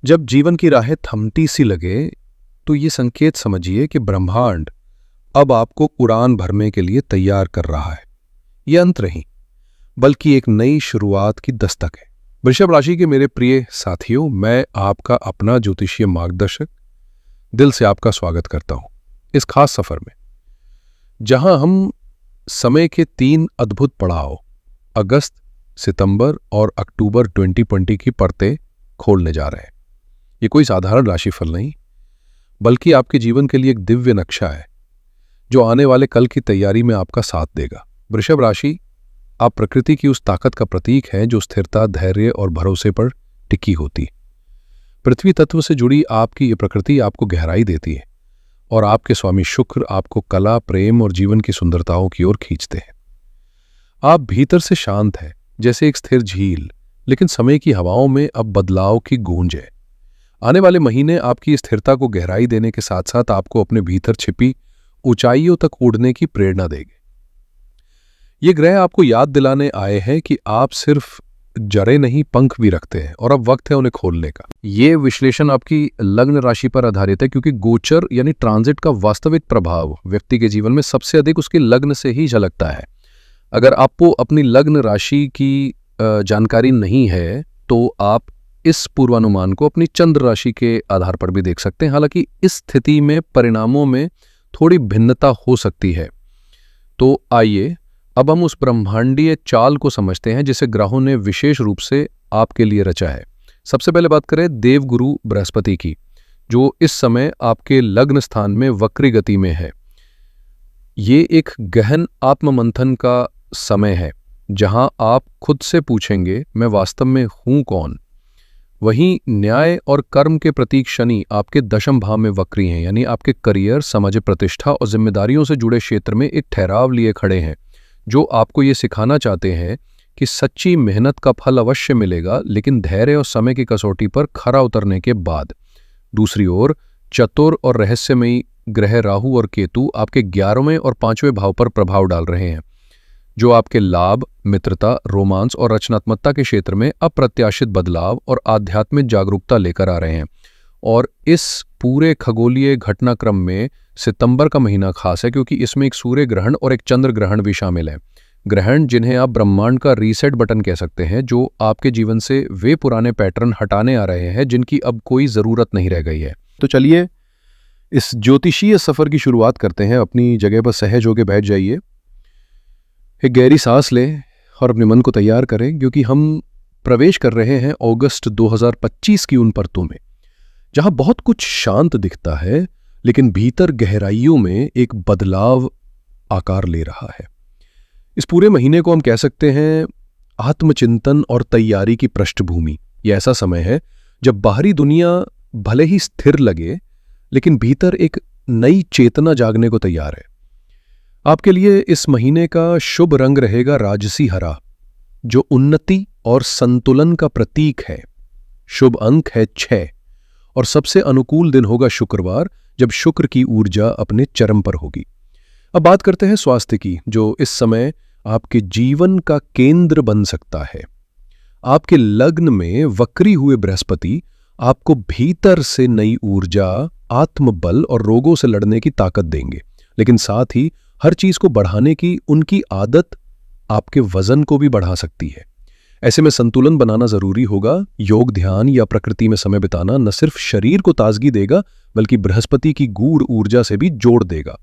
जब जीवन की राहें थमती सी लगे तो ये संकेत समझिए कि ब्रह्मांड अब आपको उड़ान भरने के लिए तैयार कर रहा है। यह अंत नहीं, बल्कि एक नई शुरुआत की दस्तक है। वृषभ राशि के मेरे प्रिय साथियों, मैं आपका अपना ज्योतिषीय मार्गदर्शक दिल से आपका स्वागत करता हूं इस खास सफर में, जहां हम समय के 3 अद्भुत पड़ाव अगस्त, सितंबर और अक्टूबर 2020 की परतें खोलने जा रहे हैं। ये कोई साधारण राशिफल नहीं, बल्कि आपके जीवन के लिए एक दिव्य नक्शा है जो आने वाले कल की तैयारी में आपका साथ देगा। वृषभ राशि, आप प्रकृति की उस ताकत का प्रतीक हैं जो स्थिरता, धैर्य और भरोसे पर टिकी होती है। पृथ्वी तत्व से जुड़ी आपकी ये प्रकृति आपको गहराई देती है और आपके स्वामी शुक्र आपको कला, प्रेम और जीवन की सुंदरताओं की ओर खींचते हैं। आप भीतर से शांत हैं, जैसे एक स्थिर झील, लेकिन समय की हवाओं में अब बदलाव की गूंज है। आने वाले महीने आपकी स्थिरता को गहराई देने के साथ साथ आपको अपने भीतर छिपी ऊंचाइयों तक उड़ने की प्रेरणा देंगे। ये ग्रह आपको याद दिलाने आए हैं कि आप सिर्फ जड़ें नहीं, पंख भी रखते हैं और अब वक्त है उन्हें खोलने का। ये विश्लेषण आपकी लग्न राशि पर आधारित है, क्योंकि गोचर यानी ट्रांजिट का वास्तविक प्रभाव व्यक्ति के जीवन में सबसे अधिक उसके लग्न से ही झलकता है। अगर आपको अपनी लग्न राशि की जानकारी नहीं है तो आप इस पूर्वानुमान को अपनी चंद्र राशि के आधार पर भी देख सकते हैं। हालांकि इस स्थिति में परिणामों में थोड़ी भिन्नता हो सकती है। तो आइए अब हम उस ब्रह्मांडीय चाल को समझते हैं जिसे ग्रहों ने विशेष रूप से आपके लिए रचा है। सबसे पहले बात करें देवगुरु बृहस्पति की, जो इस समय आपके लग्न स्थान में वक्री गति में है। ये एक गहन आत्ममंथन का समय है, जहां आप खुद से पूछेंगे, मैं वास्तव में हूं कौन। वहीं न्याय और कर्म के प्रतीक शनि आपके दशम भाव में वक्री हैं, यानी आपके करियर, समझ, प्रतिष्ठा और जिम्मेदारियों से जुड़े क्षेत्र में एक ठहराव लिए खड़े हैं, जो आपको ये सिखाना चाहते हैं कि सच्ची मेहनत का फल अवश्य मिलेगा, लेकिन धैर्य और समय की कसौटी पर खरा उतरने के बाद। दूसरी ओर चतुर और रहस्यमयी ग्रह राहु और केतु आपके 11वें और 5वें भाव पर प्रभाव डाल रहे हैं, जो आपके लाभ, मित्रता, रोमांस और रचनात्मकता के क्षेत्र में अप्रत्याशित बदलाव और आध्यात्मिक जागरूकता लेकर आ रहे हैं। और इस पूरे खगोलीय घटनाक्रम में सितंबर का महीना खास है, क्योंकि इसमें एक सूर्य ग्रहण और एक चंद्र ग्रहण भी शामिल है। ग्रहण जिन्हें आप ब्रह्मांड का रीसेट बटन कह सकते हैं, जो आपके जीवन से वे पुराने पैटर्न हटाने आ रहे हैं जिनकी अब कोई जरूरत नहीं रह गई है। तो चलिए इस ज्योतिषीय सफर की शुरुआत करते हैं। अपनी जगह पर सहज होकर बैठ जाइए, एक गहरी सांस लें और अपने मन को तैयार करें, क्योंकि हम प्रवेश कर रहे हैं अगस्त 2025 की उन परतों में जहां बहुत कुछ शांत दिखता है, लेकिन भीतर गहराइयों में एक बदलाव आकार ले रहा है। इस पूरे महीने को हम कह सकते हैं आत्मचिंतन और तैयारी की पृष्ठभूमि। यह ऐसा समय है जब बाहरी दुनिया भले ही स्थिर लगे, लेकिन भीतर एक नई चेतना जागने को तैयार है। आपके लिए इस महीने का शुभ रंग रहेगा राजसी हरा, जो उन्नति और संतुलन का प्रतीक है। शुभ अंक है 6 और सबसे अनुकूल दिन होगा शुक्रवार, जब शुक्र की ऊर्जा अपने चरम पर होगी। अब बात करते हैं स्वास्थ्य की, जो इस समय आपके जीवन का केंद्र बन सकता है। आपके लग्न में वक्री हुए बृहस्पति आपको भीतर से नई ऊर्जा, आत्मबल और रोगों से लड़ने की ताकत देंगे, लेकिन साथ ही हर चीज को बढ़ाने की उनकी आदत आपके वजन को भी बढ़ा सकती है। ऐसे में संतुलन बनाना जरूरी होगा। योग, ध्यान या प्रकृति में समय बिताना न सिर्फ शरीर को ताजगी देगा, बल्कि बृहस्पति की गूढ़ ऊर्जा से भी जोड़ देगा।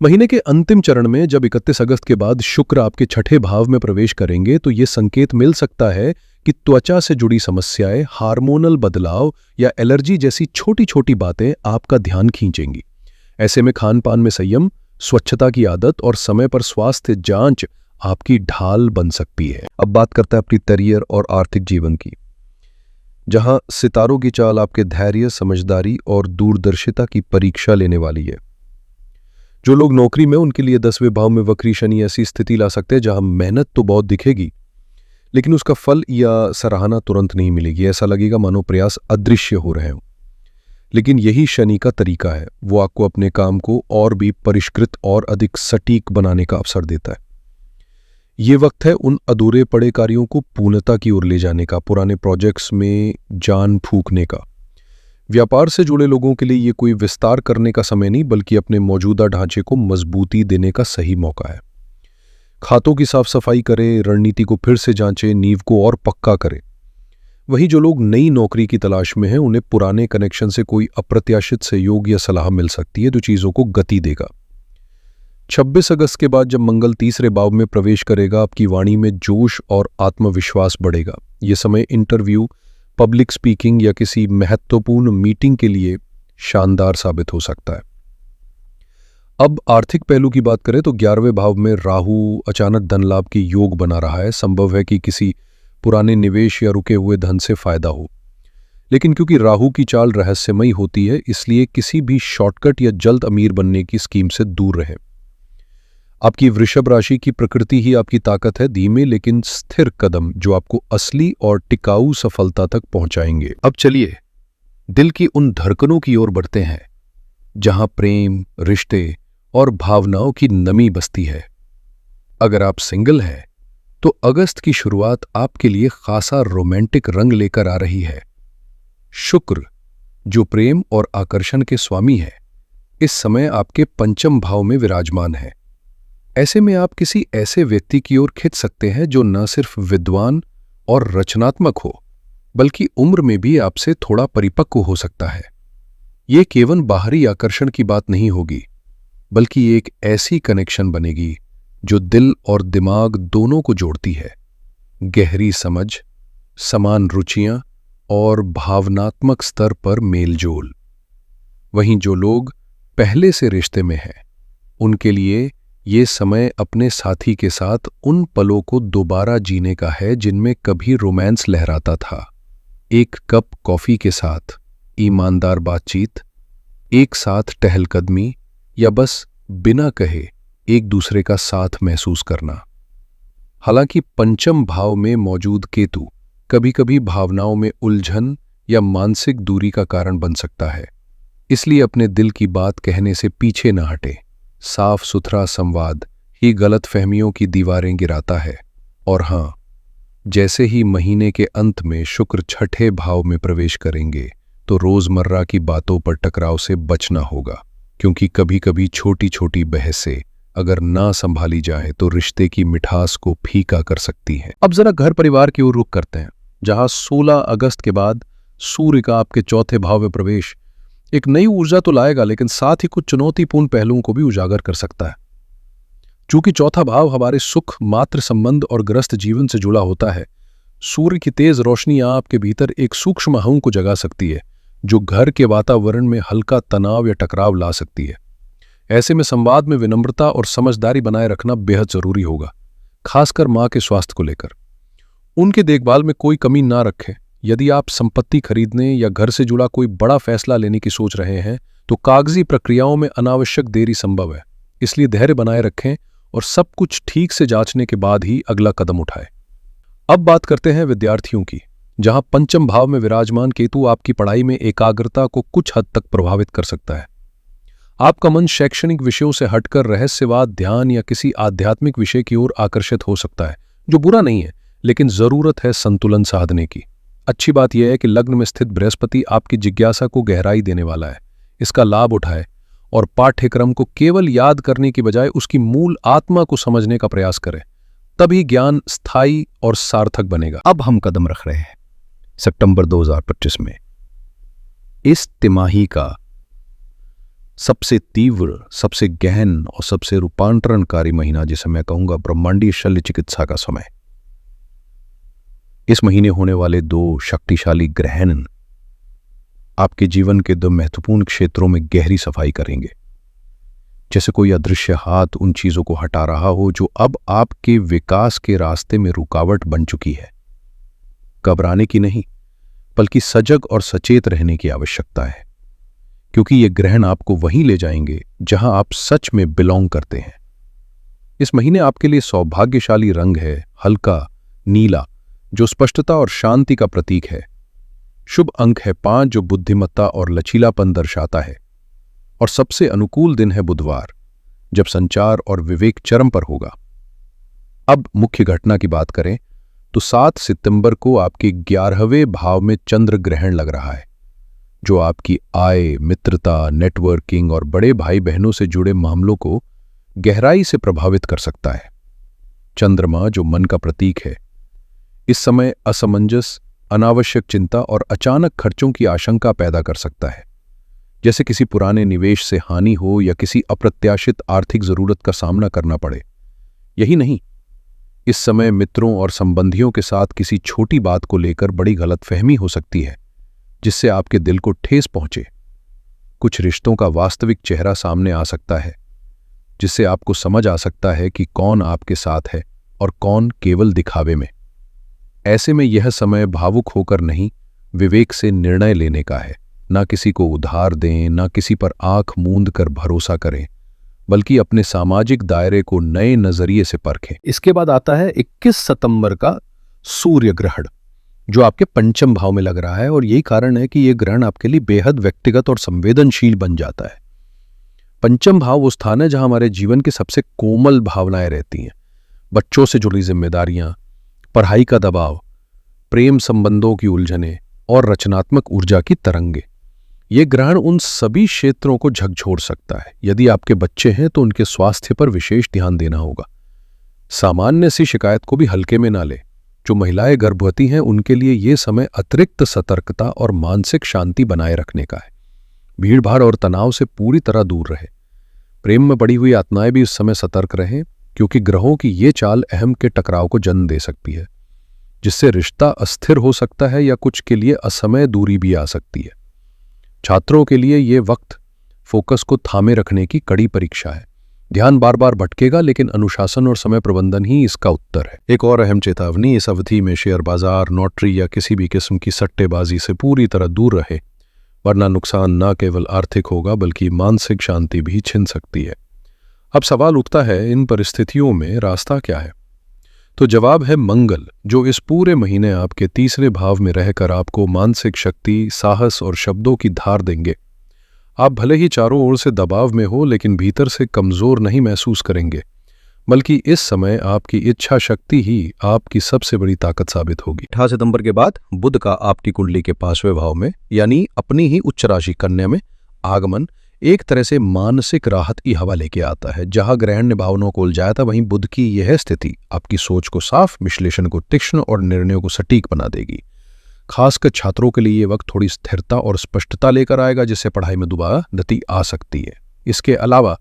महीने के अंतिम चरण में जब 31 अगस्त के बाद शुक्र आपके 6ठे भाव में प्रवेश करेंगे, तो यह संकेत मिल सकता है कि त्वचा से जुड़ी समस्याएं, हार्मोनल बदलाव या एलर्जी जैसी छोटी छोटी बातें आपका ध्यान खींचेंगी। ऐसे में खान पान में संयम, स्वच्छता की आदत और समय पर स्वास्थ्य जांच आपकी ढाल बन सकती है। अब बात करते हैं अपनी करियर और आर्थिक जीवन की, जहां सितारों की चाल आपके धैर्य, समझदारी और दूरदर्शिता की परीक्षा लेने वाली है। जो लोग नौकरी में, उनके लिए 10वें भाव में वक्री शनि ऐसी स्थिति ला सकते हैं जहां मेहनत तो बहुत दिखेगी, लेकिन उसका फल या सराहना तुरंत नहीं मिलेगी। ऐसा लगेगा मानो प्रयास अदृश्य हो रहे हों। लेकिन यही शनि का तरीका है, वो आपको अपने काम को और भी परिष्कृत और अधिक सटीक बनाने का अवसर देता है। ये वक्त है उन अधूरे पड़े कार्यों को पूर्णता की ओर ले जाने का, पुराने प्रोजेक्ट्स में जान फूंकने का। व्यापार से जुड़े लोगों के लिए ये कोई विस्तार करने का समय नहीं, बल्कि अपने मौजूदा ढांचे को मजबूती देने का सही मौका है। खातों की साफ सफाई करें, रणनीति को फिर से जांचें, नींव को और पक्का करें। वहीं जो लोग नई नौकरी की तलाश में हैं, उन्हें पुराने कनेक्शन से कोई अप्रत्याशित सहयोग या सलाह मिल सकती है जो चीजों को गति देगा। 26 अगस्त के बाद जब मंगल तीसरे भाव में प्रवेश करेगा, आपकी वाणी में जोश और आत्मविश्वास बढ़ेगा। यह समय इंटरव्यू, पब्लिक स्पीकिंग या किसी महत्वपूर्ण मीटिंग के लिए शानदार साबित हो सकता है। अब आर्थिक पहलू की बात करें तो 11वें भाव में राहु अचानक धन लाभ की योग बना रहा है। संभव है कि किसी पुराने निवेश या रुके हुए धन से फायदा हो, लेकिन क्योंकि राहु की चाल रहस्यमयी होती है, इसलिए किसी भी शॉर्टकट या जल्द अमीर बनने की स्कीम से दूर रहें। आपकी वृषभ राशि की प्रकृति ही आपकी ताकत है, धीमे लेकिन स्थिर कदम जो आपको असली और टिकाऊ सफलता तक पहुंचाएंगे। अब चलिए दिल की उन धड़कनों की ओर बढ़ते हैं जहां प्रेम, रिश्ते और भावनाओं की नमी बसती है। अगर आप सिंगल हैं तो अगस्त की शुरुआत आपके लिए खासा रोमांटिक रंग लेकर आ रही है। शुक्र, जो प्रेम और आकर्षण के स्वामी है, इस समय आपके पंचम भाव में विराजमान है। ऐसे में आप किसी ऐसे व्यक्ति की ओर खिंच सकते हैं जो न सिर्फ विद्वान और रचनात्मक हो, बल्कि उम्र में भी आपसे थोड़ा परिपक्व हो सकता है। ये केवल बाहरी आकर्षण की बात नहीं होगी, बल्कि एक ऐसी कनेक्शन बनेगी जो दिल और दिमाग दोनों को जोड़ती है। गहरी समझ, समान रुचियां और भावनात्मक स्तर पर मेलजोल। वहीं जो लोग पहले से रिश्ते में हैं, उनके लिए ये समय अपने साथी के साथ उन पलों को दोबारा जीने का है जिनमें कभी रोमांस लहराता था। एक कप कॉफी के साथ ईमानदार बातचीत, एक साथ टहलकदमी या बस बिना कहे एक दूसरे का साथ महसूस करना। हालांकि पंचम भाव में मौजूद केतु कभी कभी भावनाओं में उलझन या मानसिक दूरी का कारण बन सकता है, इसलिए अपने दिल की बात कहने से पीछे न हटे। साफ सुथरा संवाद ही गलतफहमियों की दीवारें गिराता है। और हां, जैसे ही महीने के अंत में शुक्र छठे भाव में प्रवेश करेंगे तो रोजमर्रा की बातों पर टकराव से बचना होगा, क्योंकि कभी कभी छोटी छोटी बहसें अगर ना संभाली जाए तो रिश्ते की मिठास को फीका कर सकती हैं। अब जरा घर परिवार की ओर रुख करते हैं, जहां 16 अगस्त के बाद सूर्य का आपके चौथे भाव में प्रवेश एक नई ऊर्जा तो लाएगा, लेकिन साथ ही कुछ चुनौतीपूर्ण पहलुओं को भी उजागर कर सकता है। चूंकि चौथा भाव हमारे सुख, मातृ संबंध और ग्रस्त जीवन से जुड़ा होता है, सूर्य की तेज रोशनी आपके भीतर एक सूक्ष्म आहू को जगा सकती है, जो घर के वातावरण में हल्का तनाव या टकराव ला सकती है। ऐसे में संवाद में विनम्रता और समझदारी बनाए रखना बेहद जरूरी होगा, खासकर मां के स्वास्थ्य को लेकर। उनके देखभाल में कोई कमी ना रखें। यदि आप संपत्ति खरीदने या घर से जुड़ा कोई बड़ा फैसला लेने की सोच रहे हैं तो कागजी प्रक्रियाओं में अनावश्यक देरी संभव है, इसलिए धैर्य बनाए रखें और सब कुछ ठीक से जांचने के बाद ही अगला कदम उठाएं। अब बात करते हैं विद्यार्थियों की, जहां पंचम भाव में विराजमान केतु आपकी पढ़ाई में एकाग्रता को कुछ हद तक प्रभावित कर सकता है। आपका मन शैक्षणिक विषयों से हटकर रहस्यवाद, ध्यान या किसी आध्यात्मिक विषय की ओर आकर्षित हो सकता है, जो बुरा नहीं है, लेकिन जरूरत है संतुलन साधने की। अच्छी बात यह है कि लग्न में स्थित बृहस्पति आपकी जिज्ञासा को गहराई देने वाला है। इसका लाभ उठाएं और पाठ्यक्रम को केवल याद करने की बजाय उसकी मूल आत्मा को समझने का प्रयास करें, तभी ज्ञान स्थायी और सार्थक बनेगा। अब हम कदम रख रहे हैं सितंबर 2025 में। इस तिमाही का सबसे तीव्र, सबसे गहन और सबसे रूपांतरणकारी महीना, जिसे मैं कहूंगा ब्रह्मांडीय शल्य चिकित्सा का समय। इस महीने होने वाले 2 शक्तिशाली ग्रहण आपके जीवन के 2 महत्वपूर्ण क्षेत्रों में गहरी सफाई करेंगे, जैसे कोई अदृश्य हाथ उन चीजों को हटा रहा हो जो अब आपके विकास के रास्ते में रुकावट बन चुकी है। घबराने की नहीं, बल्कि सजग और सचेत रहने की आवश्यकता है, क्योंकि ये ग्रहण आपको वहीं ले जाएंगे जहां आप सच में बिलोंग करते हैं। इस महीने आपके लिए सौभाग्यशाली रंग है हल्का नीला, जो स्पष्टता और शांति का प्रतीक है। शुभ अंक है 5, जो बुद्धिमत्ता और लचीलापन दर्शाता है। और सबसे अनुकूल दिन है बुधवार, जब संचार और विवेक चरम पर होगा। अब मुख्य घटना की बात करें तो 7 सितंबर को आपके 11वें भाव में चंद्र ग्रहण लग रहा है, जो आपकी आय, मित्रता, नेटवर्किंग और बड़े भाई बहनों से जुड़े मामलों को गहराई से प्रभावित कर सकता है। चंद्रमा, जो मन का प्रतीक है, इस समय असमंजस, अनावश्यक चिंता और अचानक खर्चों की आशंका पैदा कर सकता है, जैसे किसी पुराने निवेश से हानि हो या किसी अप्रत्याशित आर्थिक जरूरत का सामना करना पड़े। यही नहीं, इस समय मित्रों और संबंधियों के साथ किसी छोटी बात को लेकर बड़ी गलतफहमी हो सकती है, जिससे आपके दिल को ठेस पहुंचे। कुछ रिश्तों का वास्तविक चेहरा सामने आ सकता है, जिससे आपको समझ आ सकता है कि कौन आपके साथ है और कौन केवल दिखावे में। ऐसे में यह समय भावुक होकर नहीं, विवेक से निर्णय लेने का है। ना किसी को उधार दें, ना किसी पर आंख मूंद कर भरोसा करें, बल्कि अपने सामाजिक दायरे को नए नजरिए से परखें। इसके बाद आता है 21 सितंबर का सूर्य ग्रहण, जो आपके पंचम भाव में लग रहा है, और यही कारण है कि यह ग्रहण आपके लिए बेहद व्यक्तिगत और संवेदनशील बन जाता है। पंचम भाव वो स्थान है जहां हमारे जीवन की सबसे कोमल भावनाएं रहती हैं। बच्चों से जुड़ी जिम्मेदारियां, पढ़ाई का दबाव, प्रेम संबंधों की उलझनें और रचनात्मक ऊर्जा की तरंगे। ये ग्रहण उन सभी क्षेत्रों को झकझोर सकता है। यदि आपके बच्चे हैं तो उनके स्वास्थ्य पर विशेष ध्यान देना होगा। सामान्य सी शिकायत को भी हल्के में ना ले। जो महिलाएं गर्भवती हैं उनके लिए ये समय अतिरिक्त सतर्कता और मानसिक शांति बनाए रखने का है। भीड़भाड़ और तनाव से पूरी तरह दूर रहे। प्रेम में पड़ी हुई आत्माएं भी इस समय सतर्क रहें, क्योंकि ग्रहों की ये चाल अहम के टकराव को जन्म दे सकती है, जिससे रिश्ता अस्थिर हो सकता है या कुछ के लिए असमय दूरी भी आ सकती है। छात्रों के लिए ये वक्त फोकस को थामे रखने की कड़ी परीक्षा है। ध्यान बार बार भटकेगा, लेकिन अनुशासन और समय प्रबंधन ही इसका उत्तर है। एक और अहम चेतावनी, इस अवधि में शेयर बाजार, नौटरी या किसी भी किस्म की सट्टेबाजी से पूरी तरह दूर रहे, वरना नुकसान न केवल आर्थिक होगा बल्कि मानसिक शांति भी छिन सकती है। अब सवाल उठता है, इन परिस्थितियों में रास्ता क्या है? तो जवाब है मंगल, जो इस पूरे महीने आपके तीसरे भाव में रहकर आपको मानसिक शक्ति, साहस और शब्दों की धार देंगे। आप भले ही चारों ओर से दबाव में हो, लेकिन भीतर से कमजोर नहीं महसूस करेंगे, बल्कि इस समय आपकी इच्छा शक्ति ही आपकी सबसे बड़ी ताकत साबित होगी। 18 सितंबर के बाद बुध का आपकी कुंडली के 5वें भाव में, यानी अपनी ही उच्च राशि कन्या में आगमन एक तरह से मानसिक राहत की हवा लेके आता है। जहां ग्रहण ने भावनाओं को उलझाया था, वहीं बुध की यह स्थिति आपकी सोच को साफ, विश्लेषण को तीक्ष्ण और निर्णयों को सटीक बना देगी। खासकर छात्रों के लिए ये वक्त थोड़ी स्थिरता और स्पष्टता लेकर आएगा, जिससे पढ़ाई में दोबारा गति आ सकती है। इसके अलावा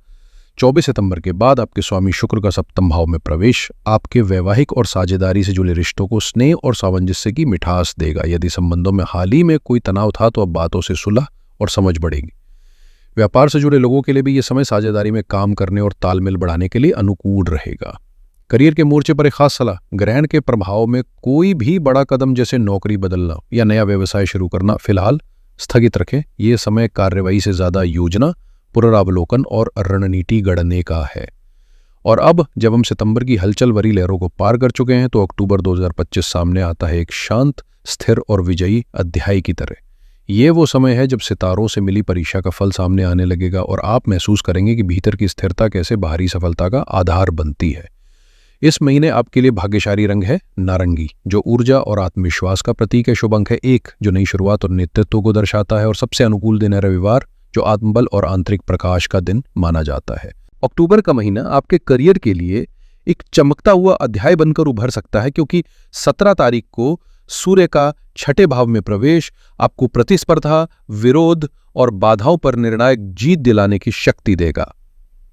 24 सितंबर के बाद आपके स्वामी शुक्र का सप्तम भाव में प्रवेश आपके वैवाहिक और साझेदारी से जुड़े रिश्तों को स्नेह और सामंजस्य की मिठास देगा। यदि संबंधों में हाल ही में कोई तनाव था, तो अब बातों से सुलह और समझ बढ़ेगी। व्यापार से जुड़े लोगों के लिए भी यह समय साझेदारी में काम करने और तालमेल बढ़ाने के लिए अनुकूल रहेगा। करियर के मोर्चे पर एक खास सलाह, ग्रहण के प्रभाव में कोई भी बड़ा कदम जैसे नौकरी बदलना या नया व्यवसाय शुरू करना फिलहाल स्थगित रखें। यह समय कार्रवाई से ज्यादा योजना, पुनरावलोकन और रणनीति गढ़ने का है। और अब जब हम सितंबर की हलचल भरी लहरों को पार कर चुके हैं, तो अक्टूबर 2025 सामने आता है एक शांत, स्थिर और विजयी अध्याय की तरह। ये वो समय है जब सितारों से मिली परीक्षा का फल सामने आने लगेगा और आप महसूस करेंगे कि भीतर की स्थिरता कैसे बाहरी सफलता का आधार बनती है। इस महीने आपके लिए भाग्यशाली रंग है नारंगी, जो ऊर्जा और आत्मविश्वास का प्रतीक है। शुभ अंक है 1, जो नई शुरुआत और नेतृत्व को दर्शाता है। और सबसे अनुकूल दिन है रविवार, जो आत्मबल और आंतरिक प्रकाश का दिन माना जाता है। अक्टूबर का महीना आपके करियर के लिए एक चमकता हुआ अध्याय बनकर उभर सकता है, क्योंकि 17 तारीख को सूर्य का 6ठे भाव में प्रवेश आपको प्रतिस्पर्धा, विरोध और बाधाओं पर निर्णायक जीत दिलाने की शक्ति देगा।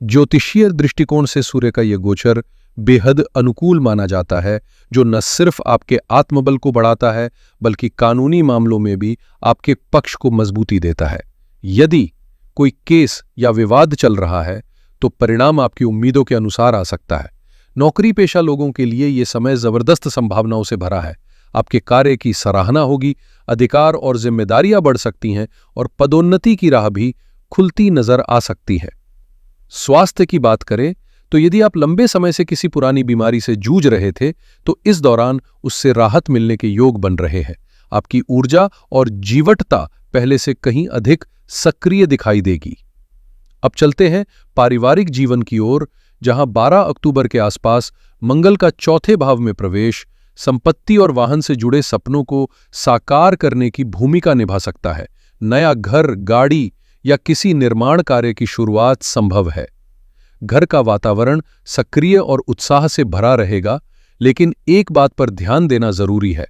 ज्योतिषीय दृष्टिकोण से सूर्य का यह गोचर बेहद अनुकूल माना जाता है, जो न सिर्फ आपके आत्मबल को बढ़ाता है, बल्कि कानूनी मामलों में भी आपके पक्ष को मजबूती देता है। यदि कोई केस या विवाद चल रहा है, तो परिणाम आपकी उम्मीदों के अनुसार आ सकता है। नौकरी पेशा लोगों के लिए यह समय जबरदस्त संभावनाओं से भरा है। आपके कार्य की सराहना होगी, अधिकार और जिम्मेदारियां बढ़ सकती हैं और पदोन्नति की राह भी खुलती नजर आ सकती है। स्वास्थ्य की बात करें तो यदि आप लंबे समय से किसी पुरानी बीमारी से जूझ रहे थे, तो इस दौरान उससे राहत मिलने के योग बन रहे हैं। आपकी ऊर्जा और जीवटता पहले से कहीं अधिक सक्रिय दिखाई देगी। अब चलते हैं पारिवारिक जीवन की ओर, जहां 12 अक्टूबर के आसपास मंगल का चौथे भाव में प्रवेश संपत्ति और वाहन से जुड़े सपनों को साकार करने की भूमिका निभा सकता है। नया घर, गाड़ी या किसी निर्माण कार्य की शुरुआत संभव है। घर का वातावरण सक्रिय और उत्साह से भरा रहेगा, लेकिन एक बात पर ध्यान देना जरूरी है।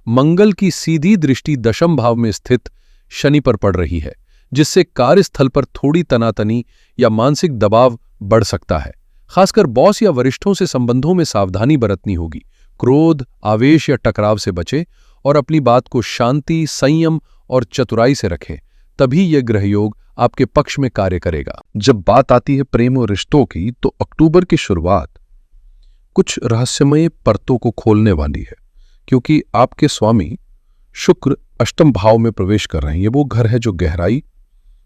मंगल की सीधी दृष्टि दशम भाव में स्थित शनि पर पड़ रही है, जिससे कार्यस्थल पर थोड़ी तनातनी या मानसिक दबाव बढ़ सकता है। खासकर बॉस या वरिष्ठों से संबंधों में सावधानी बरतनी होगी। क्रोध, आवेश या टकराव से बचें और अपनी बात को शांति, संयम और चतुराई से रखें। तभी यह ग्रहयोग आपके पक्ष में कार्य करेगा। जब बात आती है प्रेम और रिश्तों की, तो अक्टूबर की शुरुआत कुछ रहस्यमय परतों को खोलने वाली है, क्योंकि आपके स्वामी शुक्र अष्टम भाव में प्रवेश कर रहे हैं। ये वो घर है जो गहराई,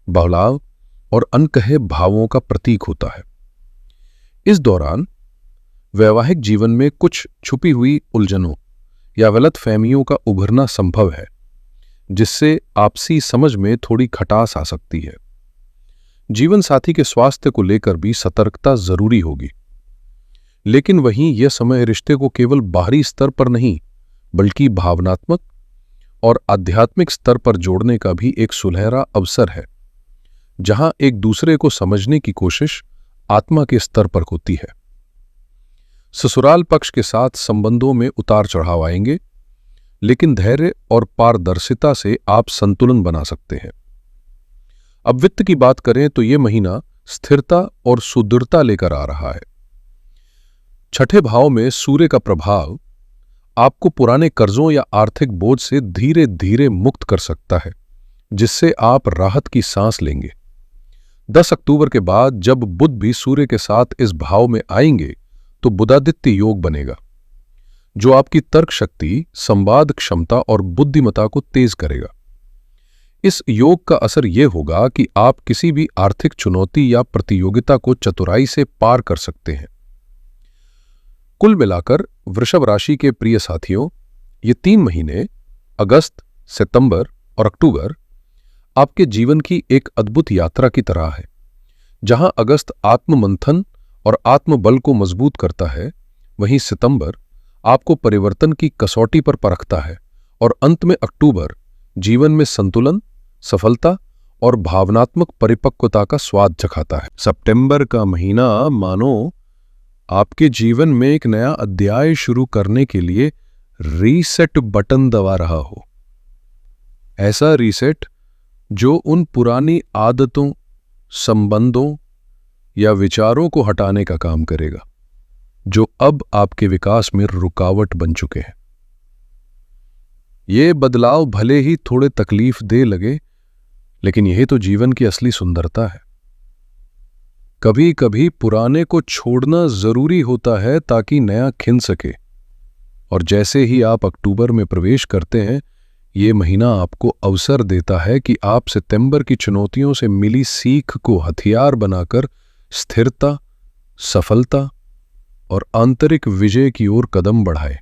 बहलाव और अनकहे भावों का प्रतीक होता है। इस दौरान वैवाहिक जीवन में कुछ छुपी हुई उलझनों या गलतफहमियों का उभरना संभव है, जिससे आपसी समझ में थोड़ी खटास आ सकती है। जीवन साथी के स्वास्थ्य को लेकर भी सतर्कता जरूरी होगी। लेकिन वहीं यह समय रिश्ते को केवल बाहरी स्तर पर नहीं, बल्कि भावनात्मक और आध्यात्मिक स्तर पर जोड़ने का भी एक सुनहरा अवसर है, जहां एक दूसरे को समझने की कोशिश आत्मा के स्तर पर होती है। ससुराल पक्ष के साथ संबंधों में उतार चढ़ाव आएंगे, लेकिन धैर्य और पारदर्शिता से आप संतुलन बना सकते हैं। अब वित्त की बात करें तो यह महीना स्थिरता और सुदृढ़ता लेकर आ रहा है। छठे भाव में सूर्य का प्रभाव आपको पुराने कर्जों या आर्थिक बोझ से धीरे धीरे मुक्त कर सकता है, जिससे आप राहत की सांस लेंगे। 10 अक्टूबर के बाद जब बुध भी सूर्य के साथ इस भाव में आएंगे, तो बुधादित्य योग बनेगा, जो आपकी तर्क शक्ति, संवाद क्षमता और बुद्धिमत्ता को तेज करेगा। इस योग का असर यह होगा कि आप किसी भी आर्थिक चुनौती या प्रतियोगिता को चतुराई से पार कर सकते हैं। कुल मिलाकर वृषभ राशि के प्रिय साथियों, ये 3 महीने अगस्त, सितंबर और अक्टूबर आपके जीवन की एक अद्भुत यात्रा की तरह है। जहां अगस्त आत्ममंथन और आत्मबल को मजबूत करता है, वहीं सितंबर आपको परिवर्तन की कसौटी पर परखता है और अंत में अक्टूबर जीवन में संतुलन, सफलता और भावनात्मक परिपक्वता का स्वाद चखाता है। सितंबर का महीना मानो आपके जीवन में एक नया अध्याय शुरू करने के लिए रीसेट बटन दबा रहा हो। ऐसा रीसेट जो उन पुरानी आदतों, संबंधों या विचारों को हटाने का काम करेगा, जो अब आपके विकास में रुकावट बन चुके हैं। ये बदलाव भले ही थोड़े तकलीफ दे लगे, लेकिन यही तो जीवन की असली सुंदरता है। कभी कभी पुराने को छोड़ना जरूरी होता है ताकि नया खिल सके। और जैसे ही आप अक्टूबर में प्रवेश करते हैं, ये महीना आपको अवसर देता है कि आप सितंबर की चुनौतियों से मिली सीख को हथियार बनाकर स्थिरता, सफलता और आंतरिक विजय की ओर कदम बढ़ाए।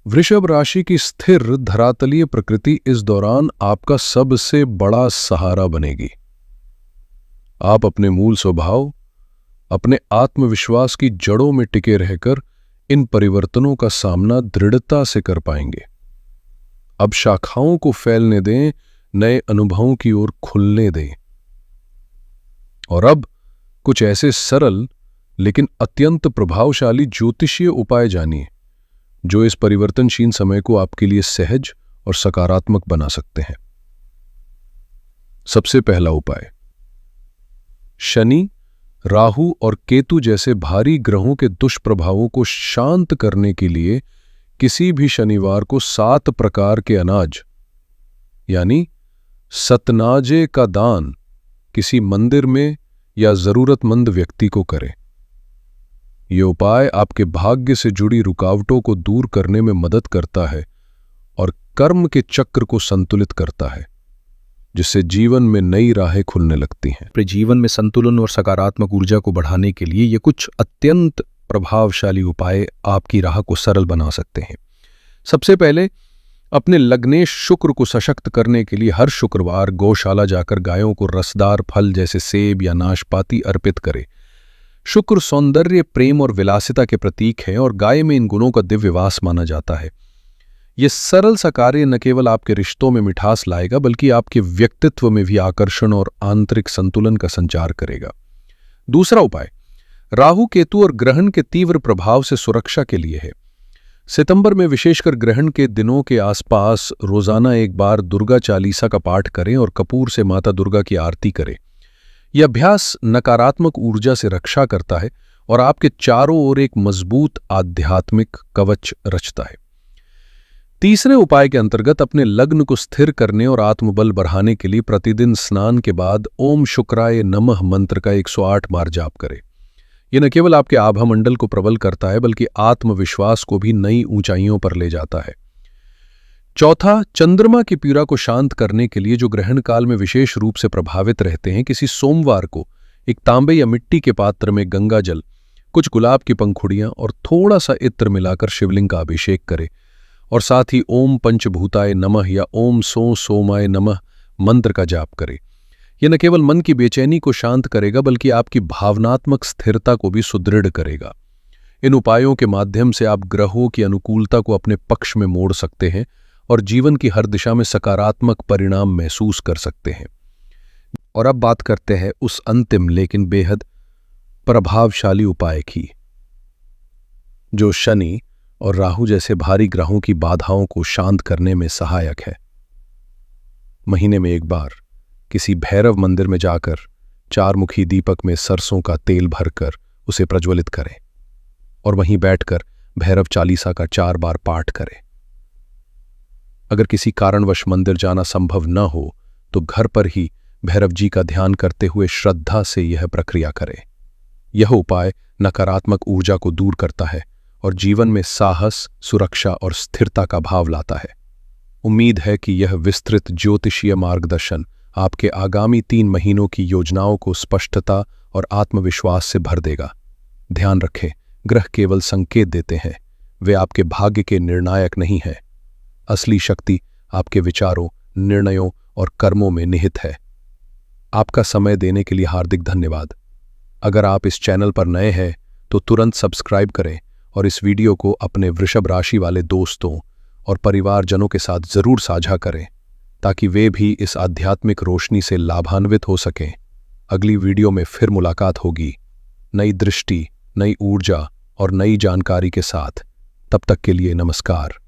वृषभ राशि की स्थिर धरातलीय प्रकृति इस दौरान आपका सबसे बड़ा सहारा बनेगी। आप अपने मूल स्वभाव, अपने आत्मविश्वास की जड़ों में टिके रहकर इन परिवर्तनों का सामना दृढ़ता से कर पाएंगे। अब शाखाओं को फैलने दें, नए अनुभवों की ओर खुलने दें। और अब कुछ ऐसे सरल लेकिन अत्यंत प्रभावशाली ज्योतिषीय उपाय जानिए, जो इस परिवर्तनशील समय को आपके लिए सहज और सकारात्मक बना सकते हैं। सबसे पहला उपाय, शनि, राहु और केतु जैसे भारी ग्रहों के दुष्प्रभावों को शांत करने के लिए किसी भी शनिवार को 7 प्रकार के अनाज यानी सतनाजे का दान किसी मंदिर में या जरूरतमंद व्यक्ति को करें। यह उपाय आपके भाग्य से जुड़ी रुकावटों को दूर करने में मदद करता है और कर्म के चक्र को संतुलित करता है, जिससे जीवन में नई राहें खुलने लगती हैं। अपने जीवन में संतुलन और सकारात्मक ऊर्जा को बढ़ाने के लिए ये कुछ अत्यंत प्रभावशाली उपाय आपकी राह को सरल बना सकते हैं। सबसे पहले, अपने लग्नेश शुक्र को सशक्त करने के लिए हर शुक्रवार गौशाला जाकर गायों को रसदार फल जैसे सेब या नाशपाती अर्पित करें। शुक्र सौंदर्य, प्रेम और विलासिता के प्रतीक है और गाय में इन गुणों का दिव्य वास माना जाता है। यह सरल सा कार्य न केवल आपके रिश्तों में मिठास लाएगा बल्कि आपके व्यक्तित्व में भी आकर्षण और आंतरिक संतुलन का संचार करेगा। दूसरा उपाय राहु केतु और ग्रहण के तीव्र प्रभाव से सुरक्षा के लिए है। सितंबर में विशेषकर ग्रहण के दिनों के आसपास रोजाना एक बार दुर्गा चालीसा का पाठ करें और कपूर से माता दुर्गा की आरती करें। यह अभ्यास नकारात्मक ऊर्जा से रक्षा करता है और आपके चारों ओर एक मजबूत आध्यात्मिक कवच रचता है। तीसरे उपाय के अंतर्गत अपने लग्न को स्थिर करने और आत्मबल बढ़ाने के लिए प्रतिदिन स्नान के बाद ओम शुक्राय नमः मंत्र का 108 बार जाप करें। यह न केवल आपके आभामंडल को प्रबल करता है बल्कि आत्मविश्वास को भी नई ऊंचाइयों पर ले जाता है। चौथा, चंद्रमा की पीड़ा को शांत करने के लिए जो ग्रहण काल में विशेष रूप से प्रभावित रहते हैं, किसी सोमवार को एक तांबे या मिट्टी के पात्र में गंगा जल, कुछ गुलाब की पंखुड़ियां और थोड़ा सा इत्र मिलाकर शिवलिंग का अभिषेक करें और साथ ही ओम पंचभूताय नमः या ओम सोमाय नमः मंत्र का जाप करें। यह न केवल मन की बेचैनी को शांत करेगा बल्कि आपकी भावनात्मक स्थिरता को भी सुदृढ़ करेगा। इन उपायों के माध्यम से आप ग्रहों की अनुकूलता को अपने पक्ष में मोड़ सकते हैं और जीवन की हर दिशा में सकारात्मक परिणाम महसूस कर सकते हैं। और अब बात करते हैं उस अंतिम लेकिन बेहद प्रभावशाली उपाय की, जो शनि और राहु जैसे भारी ग्रहों की बाधाओं को शांत करने में सहायक है। महीने में एक बार किसी भैरव मंदिर में जाकर 4 मुखी दीपक में सरसों का तेल भरकर उसे प्रज्वलित करें और वहीं बैठकर भैरव चालीसा का 4 बार पाठ करें। अगर किसी कारणवश मंदिर जाना संभव न हो तो घर पर ही भैरव जी का ध्यान करते हुए श्रद्धा से यह प्रक्रिया करें। यह उपाय नकारात्मक ऊर्जा को दूर करता है और जीवन में साहस, सुरक्षा और स्थिरता का भाव लाता है। उम्मीद है कि यह विस्तृत ज्योतिषीय मार्गदर्शन आपके आगामी 3 महीनों की योजनाओं को स्पष्टता और आत्मविश्वास से भर देगा। ध्यान रखें, ग्रह केवल संकेत देते हैं, वे आपके भाग्य के निर्णायक नहीं हैं। असली शक्ति आपके विचारों, निर्णयों और कर्मों में निहित है। आपका समय देने के लिए हार्दिक धन्यवाद। अगर आप इस चैनल पर नए हैं तो तुरंत सब्सक्राइब करें और इस वीडियो को अपने वृषभ राशि वाले दोस्तों और परिवारजनों के साथ जरूर साझा करें ताकि वे भी इस आध्यात्मिक रोशनी से लाभान्वित हो सकें। अगली वीडियो में फिर मुलाकात होगी, नई दृष्टि, नई ऊर्जा और नई जानकारी के साथ। तब तक के लिए नमस्कार।